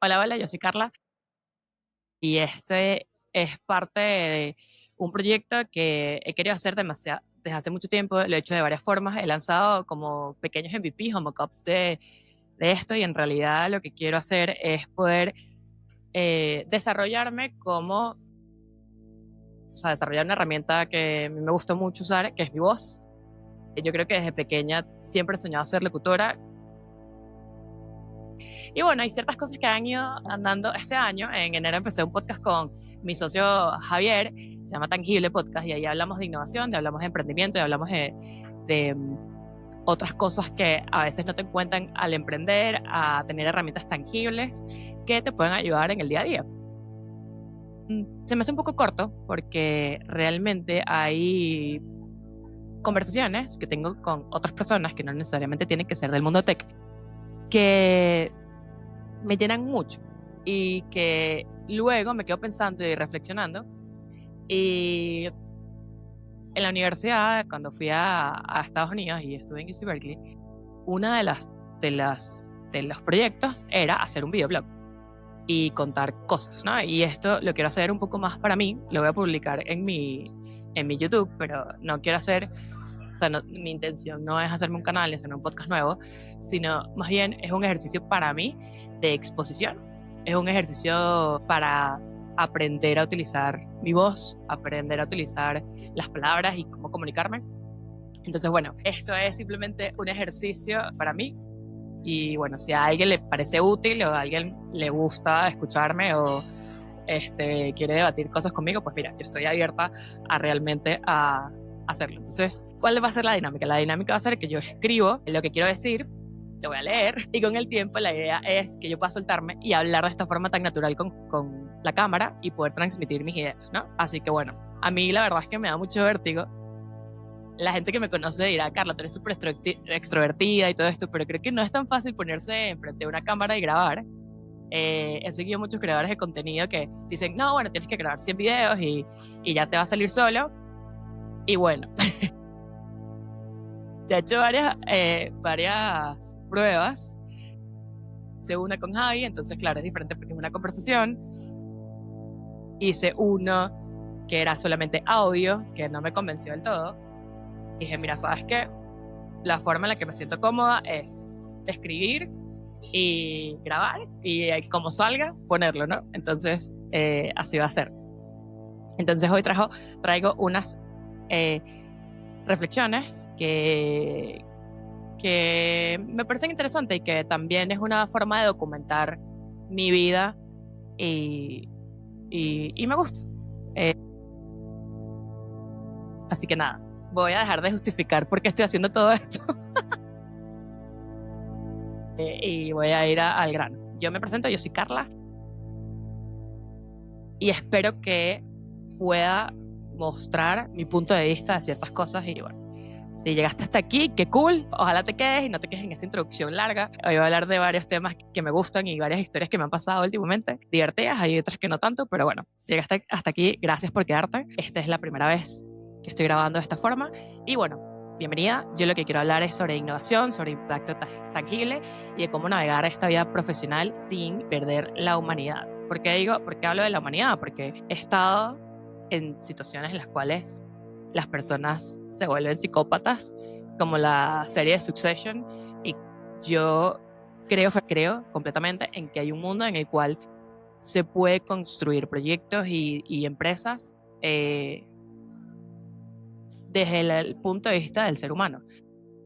Hola, hola, yo soy Carla y este es parte de un proyecto que he querido hacer desde hace mucho tiempo. Lo he hecho de varias formas. He lanzado como pequeños MVPs o mockups de esto y en realidad lo que quiero hacer es poder desarrollarme o sea, desarrollar una herramienta que a mí me gusta mucho usar, que es mi voz. Yo creo que desde pequeña siempre he soñado ser locutora. Y bueno, hay ciertas cosas que han ido andando este año. En enero empecé un podcast con mi socio Javier, se llama Tangible Podcast, y ahí hablamos de innovación, hablamos de emprendimiento, y hablamos de otras cosas que a veces no te encuentran al emprender, a tener herramientas tangibles que te pueden ayudar en el día a día. Se me hace un poco corto porque realmente hay conversaciones que tengo con otras personas que no necesariamente tienen que ser del mundo tech, que me llenan mucho y que luego me quedo pensando y reflexionando. Y en la universidad, cuando fui a Estados Unidos y estuve en UC Berkeley, una de los proyectos era hacer un videoblog y contar cosas, ¿no? Y esto lo quiero hacer un poco más para mí, lo voy a publicar en mi YouTube, pero no quiero hacer, o sea, mi intención no es hacerme un canal ni hacer un podcast nuevo, sino más bien es un ejercicio para mí de exposición. Es un ejercicio para aprender a utilizar mi voz, aprender a utilizar las palabras y cómo comunicarme. Entonces, bueno, esto es simplemente un ejercicio para mí. Y bueno, si a alguien le parece útil o a alguien le gusta escucharme o quiere debatir cosas conmigo, pues mira, yo estoy abierta a realmente a hacerlo. Entonces, ¿cuál va a ser la dinámica? La dinámica va a ser que yo escribo lo que quiero decir, lo voy a leer y con el tiempo la idea es que yo pueda soltarme y hablar de esta forma tan natural con la cámara y poder transmitir mis ideas, ¿no? Así que bueno, a mí la verdad es que me da mucho vértigo. La gente que me conoce dirá, Carla, tú eres súper extrovertida y todo esto, pero creo que no es tan fácil ponerse enfrente de una cámara y grabar. He seguido muchos creadores de contenido que dicen, no, bueno, tienes que grabar 100 videos y ya te va a salir solo. Y bueno, ya he hecho varias pruebas. Hice una con Javi, entonces claro, es diferente porque es una conversación. Hice uno que era solamente audio, que no me convenció del todo. Dije, mira, ¿sabes qué? La forma en la que me siento cómoda es escribir y grabar y como salga, ponerlo, ¿no? Entonces, así va a ser. Entonces hoy traigo unas eh, reflexiones que me parecen interesantes y que también es una forma de documentar mi vida y, y me gusta. Eh, Así que nada, voy a dejar de justificar por qué estoy haciendo todo esto y voy a ir al grano. Yo me presento, yo soy Carla y espero que pueda mostrar mi punto de vista de ciertas cosas y bueno, si llegaste hasta aquí, qué cool, ojalá te quedes y no te quedes en esta introducción larga. Hoy voy a hablar de varios temas que me gustan y varias historias que me han pasado últimamente, divertidas, hay otras que no tanto, pero bueno, si llegaste hasta aquí, gracias por quedarte. Esta es la primera vez que estoy grabando de esta forma y bueno, bienvenida. Yo lo que quiero hablar es sobre innovación, sobre impacto tangible y de cómo navegar esta vida profesional sin perder la humanidad. ¿Por qué hablo de la humanidad? Porque he estado en situaciones en las cuales las personas se vuelven psicópatas, como la serie de Succession, y yo creo completamente en que hay un mundo en el cual se puede construir proyectos y empresas desde el punto de vista del ser humano.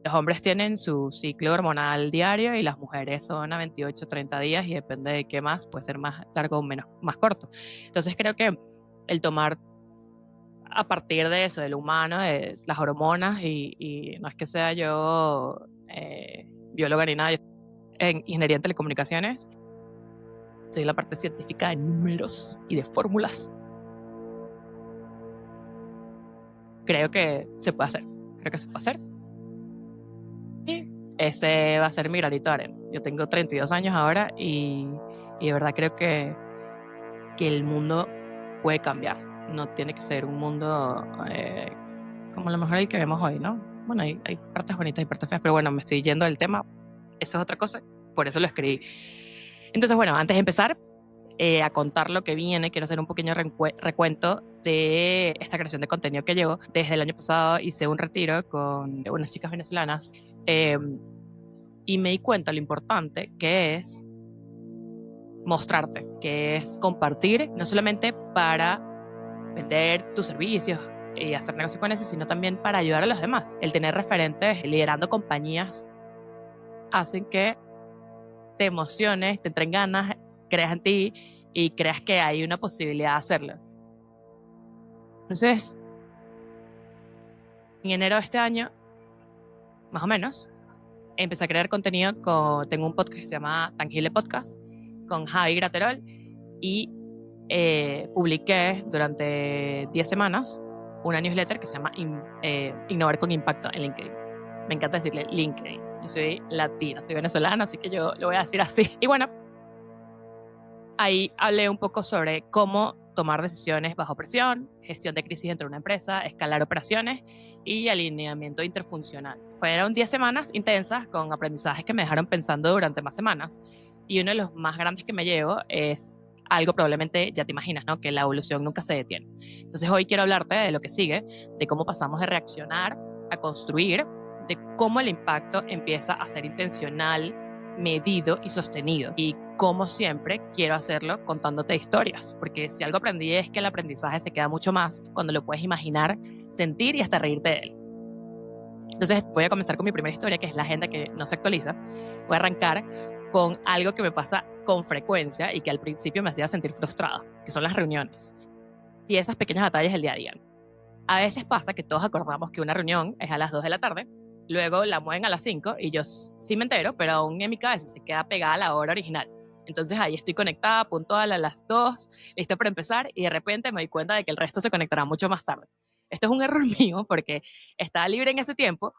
Los hombres tienen su ciclo hormonal diario y las mujeres son a 28, 30 días y depende de qué más, puede ser más largo o más corto. Entonces creo que el tomar a partir de eso, del humano, de las hormonas, y no es que sea yo bióloga ni nada, yo en ingeniería en telecomunicaciones, soy la parte científica de números y de fórmulas. Creo que se puede hacer, creo que se puede hacer. Y ese va a ser mi granito de arena. Yo tengo 32 años ahora y de verdad creo que el mundo puede cambiar. No tiene que ser un mundo como a lo mejor el que vemos hoy, ¿no? Bueno, hay partes bonitas y partes feas, pero bueno, me estoy yendo del tema. Eso es otra cosa, por eso lo escribí. Entonces, bueno, antes de empezar a contar lo que viene, quiero hacer un pequeño recuento de esta creación de contenido que llevo. Desde el año pasado hice un retiro con unas chicas venezolanas y me di cuenta lo importante que es mostrarte, que es compartir, no solamente para vender tus servicios y hacer negocio con eso, sino también para ayudar a los demás. El tener referentes liderando compañías hacen que te emociones, te entren ganas, creas en ti y creas que hay una posibilidad de hacerlo. Entonces, en enero de este año, más o menos, empecé a crear contenido tengo un podcast que se llama Tangible Podcast con Javi Graterol y publiqué durante 10 semanas una newsletter que se llama Innovar con Impacto en LinkedIn. Me encanta decirle LinkedIn. Yo soy latina, soy venezolana, así que yo lo voy a decir así. Y bueno, ahí hablé un poco sobre cómo tomar decisiones bajo presión, gestión de crisis dentro de una empresa, escalar operaciones y alineamiento interfuncional. Fueron 10 semanas intensas con aprendizajes que me dejaron pensando durante más semanas. Y uno de los más grandes que me llevo es algo probablemente ya te imaginas, ¿no? Que la evolución nunca se detiene. Entonces hoy quiero hablarte de lo que sigue, de cómo pasamos de reaccionar a construir, de cómo el impacto empieza a ser intencional, medido y sostenido. Y como siempre, quiero hacerlo contándote historias, porque si algo aprendí es que el aprendizaje se queda mucho más cuando lo puedes imaginar, sentir y hasta reírte de él. Entonces voy a comenzar con mi primera historia, que es la agenda que no se actualiza. Voy a arrancar con algo que me pasa con frecuencia y que al principio me hacía sentir frustrada, que son las reuniones y esas pequeñas batallas del día a día. A veces pasa que todos acordamos que una reunión es a las 2 de la tarde, luego la mueven a las 5 y yo sí me entero, pero aún en mi cabeza se queda pegada a la hora original. Entonces ahí estoy conectada, puntual a las 2, lista para empezar, y de repente me doy cuenta de que el resto se conectará mucho más tarde. Esto es un error mío porque estaba libre en ese tiempo,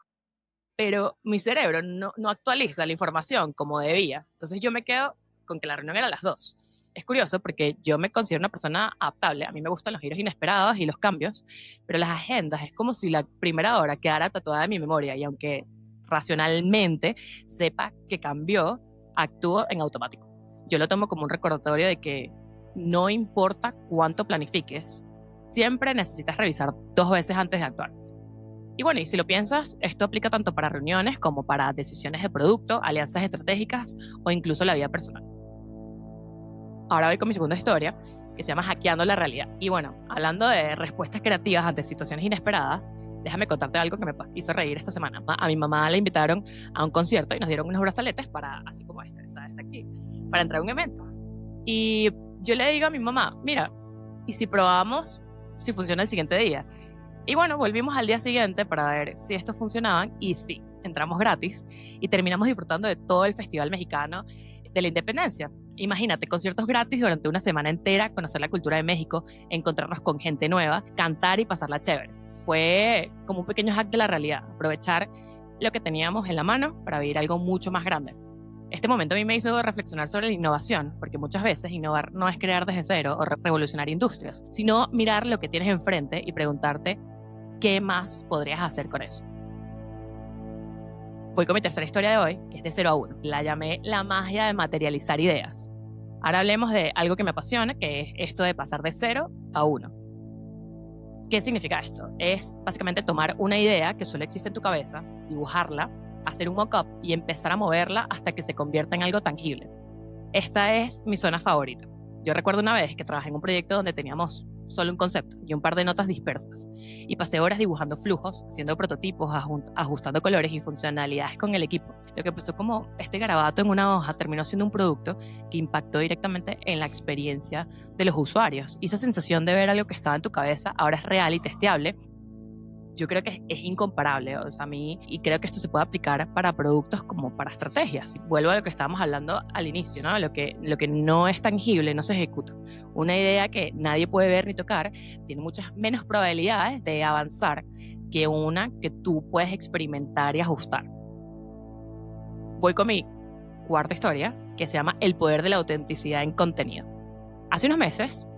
pero mi cerebro no actualiza la información como debía. Entonces yo me quedo con que la reunión era a las 2. Es curioso porque yo me considero una persona adaptable, a mí me gustan los giros inesperados y los cambios, pero las agendas es como si la primera hora quedara tatuada en mi memoria y aunque racionalmente sepa que cambió, actúo en automático. Yo lo tomo como un recordatorio de que no importa cuánto planifiques, siempre necesitas revisar 2 veces antes de actuar. Y bueno, y si lo piensas, esto aplica tanto para reuniones como para decisiones de producto, alianzas estratégicas o incluso la vida personal. Ahora voy con mi segunda historia, que se llama Hackeando la Realidad. Y bueno, hablando de respuestas creativas ante situaciones inesperadas, déjame contarte algo que me hizo reír esta semana. A mi mamá la invitaron a un concierto y nos dieron unos brazaletes para, así como este, ¿sabes? Este aquí, para entrar a un evento. Y yo le digo a mi mamá, mira, ¿y si probamos si funciona el siguiente día? Y bueno, volvimos al día siguiente para ver si esto funcionaba y sí, entramos gratis y terminamos disfrutando de todo el Festival Mexicano de la Independencia. Imagínate, conciertos gratis durante una semana entera, conocer la cultura de México, encontrarnos con gente nueva, cantar y pasarla chévere. Fue como un pequeño hack de la realidad, aprovechar lo que teníamos en la mano para vivir algo mucho más grande. Este momento a mí me hizo reflexionar sobre la innovación, porque muchas veces innovar no es crear desde cero o revolucionar industrias, sino mirar lo que tienes enfrente y preguntarte qué más podrías hacer con eso. Voy con mi tercera historia de hoy, que es de 0 a 1. La llamé la magia de materializar ideas. Ahora hablemos de algo que me apasiona, que es esto de pasar de 0 a 1. ¿Qué significa esto? Es básicamente tomar una idea que solo existe en tu cabeza, dibujarla, hacer un mock-up y empezar a moverla hasta que se convierta en algo tangible. Esta es mi zona favorita. Yo recuerdo una vez que trabajé en un proyecto donde teníamos solo un concepto y un par de notas dispersas y pasé horas dibujando flujos, haciendo prototipos, ajustando colores y funcionalidades con el equipo. Lo que empezó como este garabato en una hoja terminó siendo un producto que impactó directamente en la experiencia de los usuarios, y esa sensación de ver algo que estaba en tu cabeza ahora es real y testeable. Yo creo que es incomparable, o sea, a mí, y creo que esto se puede aplicar para productos como para estrategias. Vuelvo a lo que estábamos hablando al inicio, ¿no? Lo que no es tangible no se ejecuta. Una idea que nadie puede ver ni tocar tiene muchas menos probabilidades de avanzar que una que tú puedes experimentar y ajustar. Voy con mi cuarta historia, que se llama El poder de la autenticidad en contenido. Hace unos meses,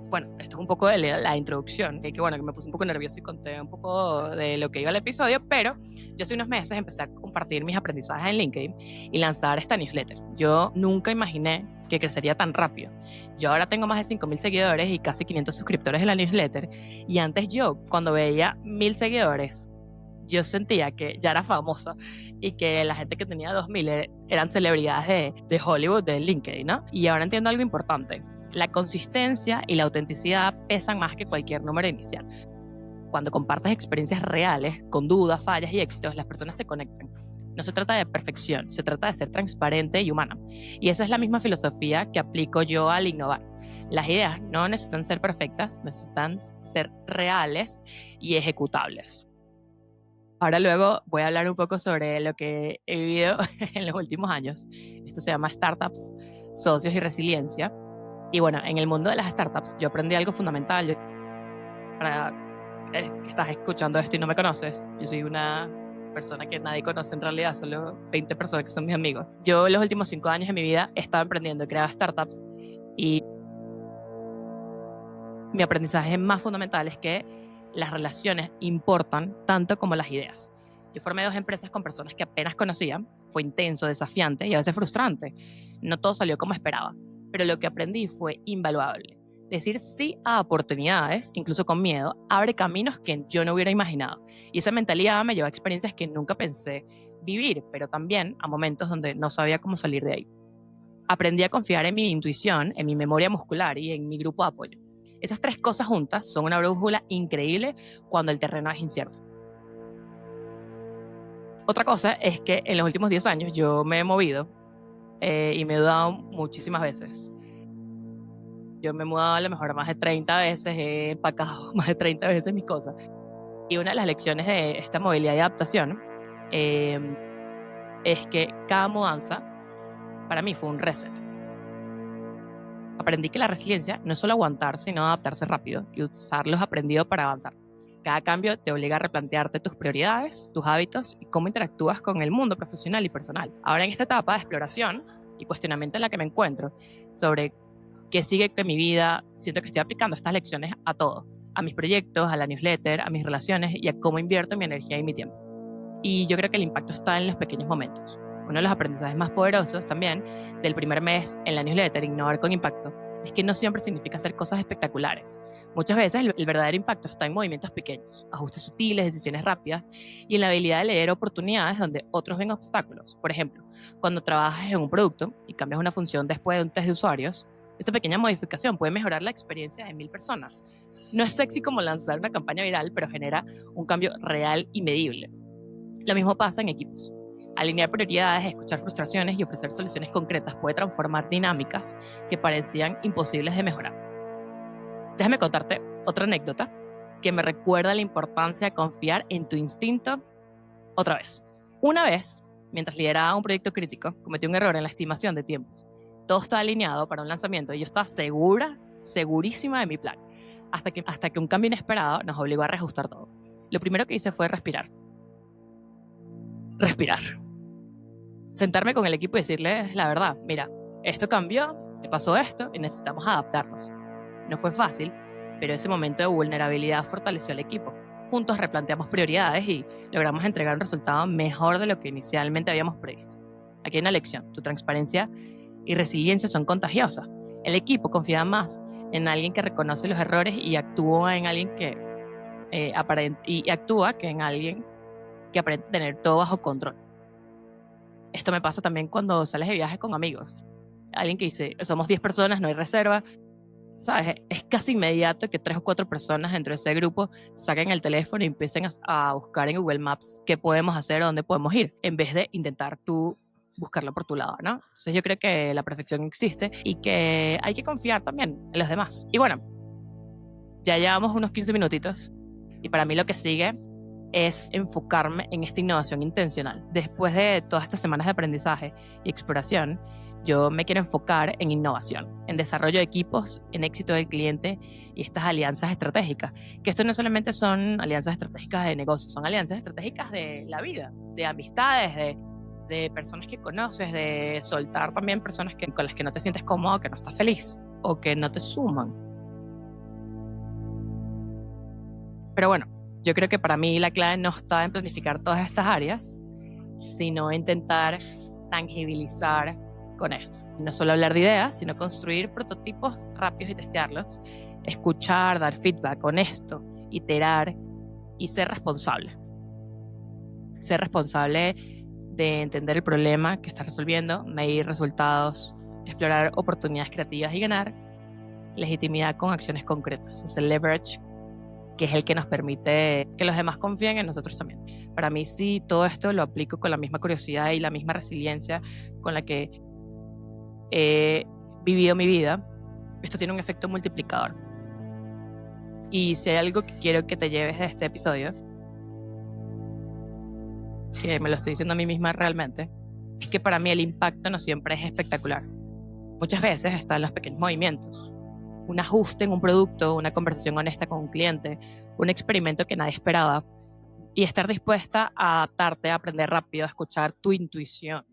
bueno, esto es un poco de la introducción, que bueno, que me puse un poco nervioso y conté un poco de lo que iba el episodio, pero yo hace unos meses empecé a compartir mis aprendizajes en LinkedIn y lanzar esta newsletter. Yo nunca imaginé que crecería tan rápido. Yo ahora tengo más de 5.000 seguidores y casi 500 suscriptores en la newsletter, y antes yo, cuando veía 1.000 seguidores, yo sentía que ya era famosa y que la gente que tenía 2.000 eran celebridades de Hollywood, de LinkedIn, ¿no? Y ahora entiendo algo importante. La consistencia y la autenticidad pesan más que cualquier número inicial. Cuando compartes experiencias reales, con dudas, fallas y éxitos, las personas se conectan. No se trata de perfección, se trata de ser transparente y humana. Y esa es la misma filosofía que aplico yo al innovar. Las ideas no necesitan ser perfectas, necesitan ser reales y ejecutables. Ahora luego voy a hablar un poco sobre lo que he vivido en los últimos años. Esto se llama Startups, Socios y Resiliencia. Y bueno, en el mundo de las startups yo aprendí algo fundamental. Para que estás escuchando esto y no me conoces, yo soy una persona que nadie conoce en realidad, solo 20 personas que son mis amigos. Yo los últimos 5 años de mi vida he estado emprendiendo, he creado startups, y mi aprendizaje más fundamental es que las relaciones importan tanto como las ideas. Yo formé 2 empresas con personas que apenas conocía. Fue intenso, desafiante y a veces frustrante. No todo salió como esperaba, pero lo que aprendí fue invaluable. Decir sí a oportunidades, incluso con miedo, abre caminos que yo no hubiera imaginado. Y esa mentalidad me llevó a experiencias que nunca pensé vivir, pero también a momentos donde no sabía cómo salir de ahí. Aprendí a confiar en mi intuición, en mi memoria muscular y en mi grupo de apoyo. Esas 3 cosas juntas son una brújula increíble cuando el terreno es incierto. Otra cosa es que en los últimos 10 años yo me he movido y me he mudado muchísimas veces. Yo me he mudado a lo mejor más de 30 veces, he empacado más de 30 veces mis cosas. Y una de las lecciones de esta movilidad y adaptación es que cada mudanza para mí fue un reset. Aprendí que la resiliencia no es solo aguantar, sino adaptarse rápido y usar los aprendidos para avanzar. Cada cambio te obliga a replantearte tus prioridades, tus hábitos y cómo interactúas con el mundo profesional y personal. Ahora, en esta etapa de exploración y cuestionamiento en la que me encuentro sobre qué sigue con mi vida, siento que estoy aplicando estas lecciones a todo, a mis proyectos, a la newsletter, a mis relaciones y a cómo invierto mi energía y mi tiempo. Y yo creo que el impacto está en los pequeños momentos. Uno de los aprendizajes más poderosos también del primer mes en la newsletter, Innovar con Impacto, es que no siempre significa hacer cosas espectaculares. Muchas veces el verdadero impacto está en movimientos pequeños, ajustes sutiles, decisiones rápidas y en la habilidad de leer oportunidades donde otros ven obstáculos. Por ejemplo, cuando trabajas en un producto y cambias una función después de un test de usuarios, esa pequeña modificación puede mejorar la experiencia de 1.000 personas. No es sexy como lanzar una campaña viral, pero genera un cambio real y medible. Lo mismo pasa en equipos. Alinear prioridades, escuchar frustraciones y ofrecer soluciones concretas puede transformar dinámicas que parecían imposibles de mejorar. Déjame contarte otra anécdota que me recuerda la importancia de confiar en tu instinto otra vez. Una vez, mientras lideraba un proyecto crítico, cometí un error en la estimación de tiempos. Todo estaba alineado para un lanzamiento y yo estaba segurísima de mi plan, hasta que un cambio inesperado nos obligó a reajustar todo. Lo primero que hice fue respirar. Sentarme con el equipo y decirles la verdad. Mira, esto cambió, me pasó esto y necesitamos adaptarnos. No fue fácil, pero ese momento de vulnerabilidad fortaleció al equipo. Juntos replanteamos prioridades y logramos entregar un resultado mejor de lo que inicialmente habíamos previsto. Aquí hay una lección. Tu transparencia y resiliencia son contagiosas. El equipo confía más en alguien que reconoce los errores y actúa en alguien que en alguien que aparenta tener todo bajo control. Esto me pasa también cuando sales de viaje con amigos. Alguien que dice, somos 10 personas, no hay reserva. ¿Sabes? Es casi inmediato que 3 o 4 personas dentro de ese grupo saquen el teléfono y empiecen a buscar en Google Maps qué podemos hacer o dónde podemos ir, en vez de intentar tú buscarlo por tu lado, ¿no? Entonces yo creo que la perfección existe y que hay que confiar también en los demás. Y bueno, ya llevamos unos 15 minutitos y para mí lo que sigue es enfocarme en esta innovación intencional. Después de todas estas semanas de aprendizaje y exploración, yo me quiero enfocar en innovación, en desarrollo de equipos, en éxito del cliente y estas alianzas estratégicas. Que esto no solamente son alianzas estratégicas de negocios, son alianzas estratégicas de la vida, de amistades, de personas que conoces, de soltar también personas con las que no te sientes cómodo, que no estás feliz. o que no te suman. Pero bueno, yo creo que para mí la clave no está en planificar todas estas áreas, sino intentar tangibilizar con esto. No solo hablar de ideas, sino construir prototipos rápidos y testearlos, escuchar, dar feedback honesto, iterar y ser responsable. Ser responsable de entender el problema que estás resolviendo, medir resultados, explorar oportunidades creativas y ganar legitimidad con acciones concretas. Es el leverage que es el que nos permite que los demás confíen en nosotros también. Para mí sí, todo esto lo aplico con la misma curiosidad y la misma resiliencia con la que he vivido mi vida. Esto tiene un efecto multiplicador. Y si hay algo que quiero que te lleves de este episodio, que me lo estoy diciendo a mí misma realmente, es que para mí el impacto no siempre es espectacular. Muchas veces está en los pequeños movimientos. Un ajuste en un producto, una conversación honesta con un cliente, un experimento que nadie esperaba, y estar dispuesta a adaptarte, a aprender rápido, a escuchar tu intuición,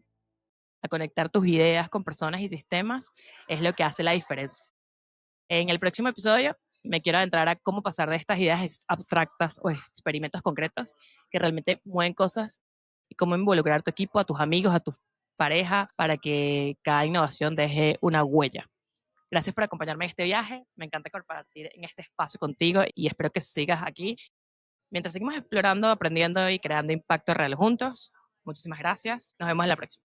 a conectar tus ideas con personas y sistemas, es lo que hace la diferencia. En el próximo episodio me quiero adentrar a cómo pasar de estas ideas abstractas o experimentos concretos que realmente mueven cosas y cómo involucrar a tu equipo, a tus amigos, a tu pareja, para que cada innovación deje una huella. Gracias por acompañarme en este viaje. Me encanta compartir en este espacio contigo y espero que sigas aquí mientras seguimos explorando, aprendiendo y creando impacto real juntos. Muchísimas gracias. Nos vemos en la próxima.